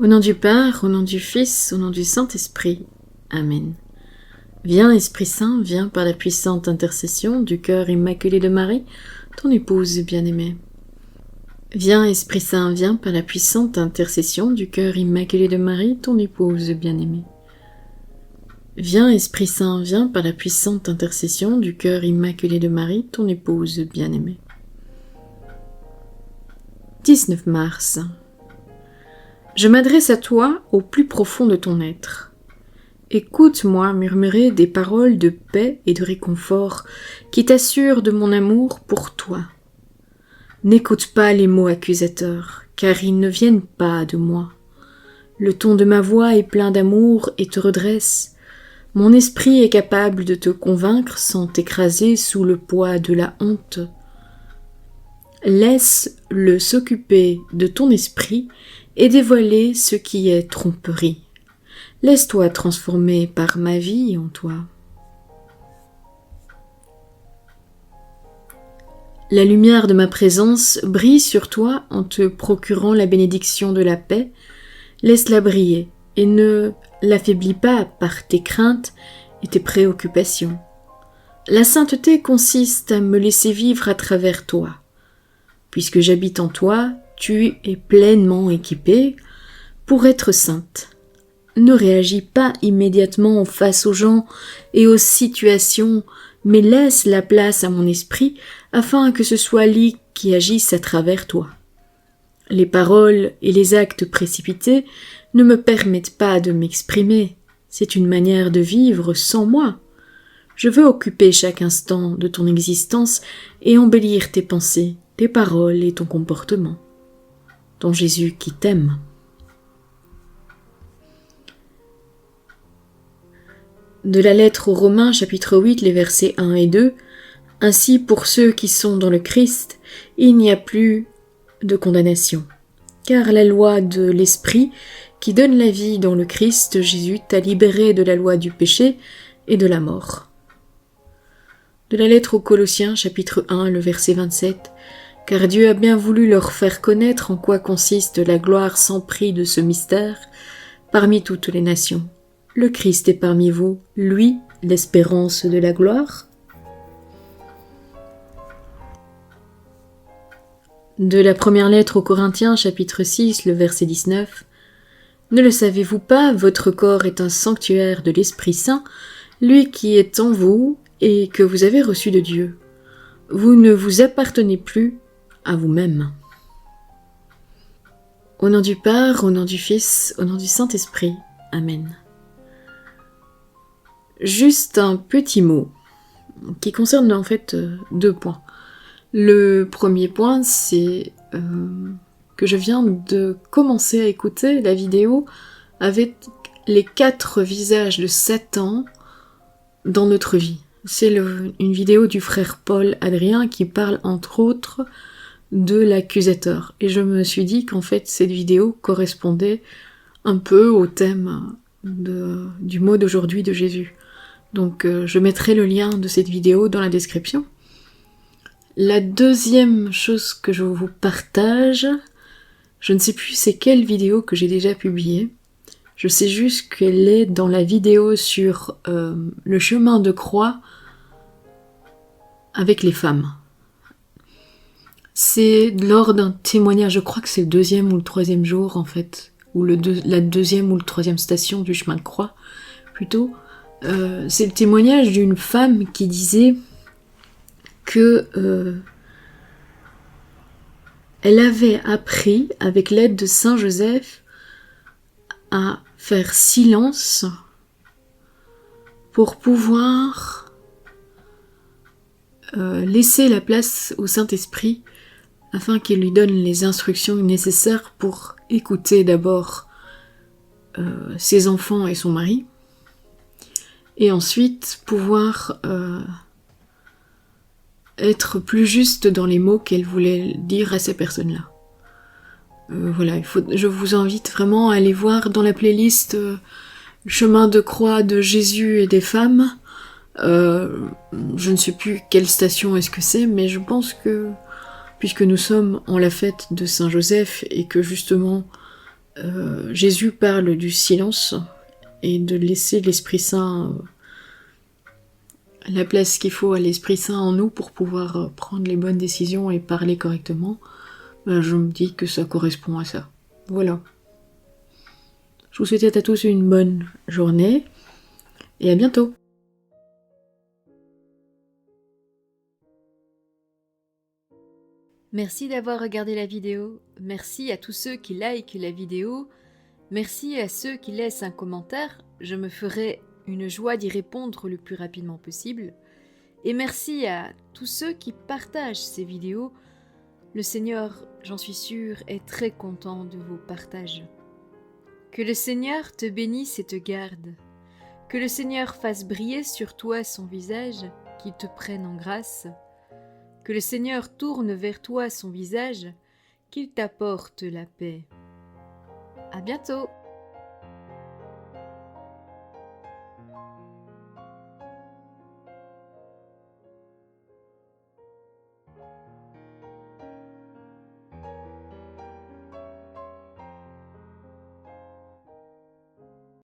Au nom du Père, au nom du Fils, au nom du Saint-Esprit. Amen. Viens, Esprit Saint, viens par la puissante intercession du cœur immaculé de Marie, ton épouse bien-aimée. Viens, Esprit Saint, viens par la puissante intercession du cœur immaculé de Marie, ton épouse bien-aimée. Viens, Esprit Saint, viens par la puissante intercession du cœur immaculé de Marie, ton épouse bien-aimée. 19 mars. Je m'adresse à toi au plus profond de ton être. Écoute-moi murmurer des paroles de paix et de réconfort qui t'assurent de mon amour pour toi. N'écoute pas les mots accusateurs, car ils ne viennent pas de moi. Le ton de ma voix est plein d'amour et te redresse. Mon esprit est capable de te convaincre sans t'écraser sous le poids de la honte. Laisse-le s'occuper de ton esprit et dévoiler ce qui est tromperie. Laisse-toi transformer par ma vie en toi. La lumière de ma présence brille sur toi en te procurant la bénédiction de la paix. Laisse-la briller et ne l'affaiblis pas par tes craintes et tes préoccupations. La sainteté consiste à me laisser vivre à travers toi. Puisque j'habite en toi, tu es pleinement équipée pour être sainte. Ne réagis pas immédiatement face aux gens et aux situations, mais laisse la place à mon esprit afin que ce soit lui qui agisse à travers toi. Les paroles et les actes précipités ne me permettent pas de m'exprimer. C'est une manière de vivre sans moi. Je veux occuper chaque instant de ton existence et embellir tes pensées, tes paroles et ton comportement. Ton Jésus qui t'aime. De la lettre aux Romains, chapitre 8, les versets 1 et 2. Ainsi, pour ceux qui sont dans le Christ, il n'y a plus de condamnation. Car la loi de l'Esprit, qui donne la vie dans le Christ Jésus, t'a libéré de la loi du péché et de la mort. De la lettre aux Colossiens, chapitre 1, le verset 27. Car Dieu a bien voulu leur faire connaître en quoi consiste la gloire sans prix de ce mystère parmi toutes les nations. Le Christ est parmi vous, lui, l'espérance de la gloire. De la première lettre aux Corinthiens, chapitre 6, le verset 19. Ne le savez-vous pas, votre corps est un sanctuaire de l'Esprit Saint, lui qui est en vous et que vous avez reçu de Dieu. Vous ne vous appartenez plus à vous-même. Au nom du Père, au nom du Fils, au nom du Saint-Esprit. Amen. Juste un petit mot qui concerne en fait 2 points. Le premier point, c'est que je viens de commencer à écouter la vidéo avec les 4 visages de Satan dans notre vie. C'est une vidéo du frère Paul Adrien qui parle entre autres de l'accusateur. Et je me suis dit qu'en fait cette vidéo correspondait un peu au thème du mot d'aujourd'hui de Jésus. Donc je mettrai le lien de cette vidéo dans la description. La deuxième chose que je vous partage, je ne sais plus c'est quelle vidéo que j'ai déjà publiée. Je sais juste qu'elle est dans la vidéo sur le chemin de croix avec les femmes. C'est lors d'un témoignage, je crois que c'est le 2e ou le 3e jour en fait, ou la 2e ou le 3e station du chemin de croix, plutôt. C'est le témoignage d'une femme qui disait que elle avait appris, avec l'aide de Saint Joseph, à faire silence pour pouvoir laisser la place au Saint-Esprit afin qu'il lui donne les instructions nécessaires pour écouter d'abord ses enfants et son mari, et ensuite pouvoir être plus juste dans les mots qu'elle voulait dire à ces personnes-là. Voilà, je vous invite vraiment à aller voir dans la playlist Chemin de croix de Jésus et des femmes. Je ne sais plus quelle station est-ce que c'est, mais je pense que puisque nous sommes en la fête de Saint Joseph et que justement Jésus parle du silence et de laisser l'Esprit Saint la place qu'il faut à l'Esprit Saint en nous pour pouvoir prendre les bonnes décisions et parler correctement. Je me dis que ça correspond à ça. Voilà. Je vous souhaite à tous une bonne journée et à bientôt. Merci d'avoir regardé la vidéo, merci à tous ceux qui likent la vidéo, merci à ceux qui laissent un commentaire, je me ferai une joie d'y répondre le plus rapidement possible, et merci à tous ceux qui partagent ces vidéos. Le Seigneur, j'en suis sûre, est très content de vos partages. Que le Seigneur te bénisse et te garde, que le Seigneur fasse briller sur toi son visage, qu'il te prenne en grâce. Que le Seigneur tourne vers toi son visage, qu'il t'apporte la paix. À bientôt!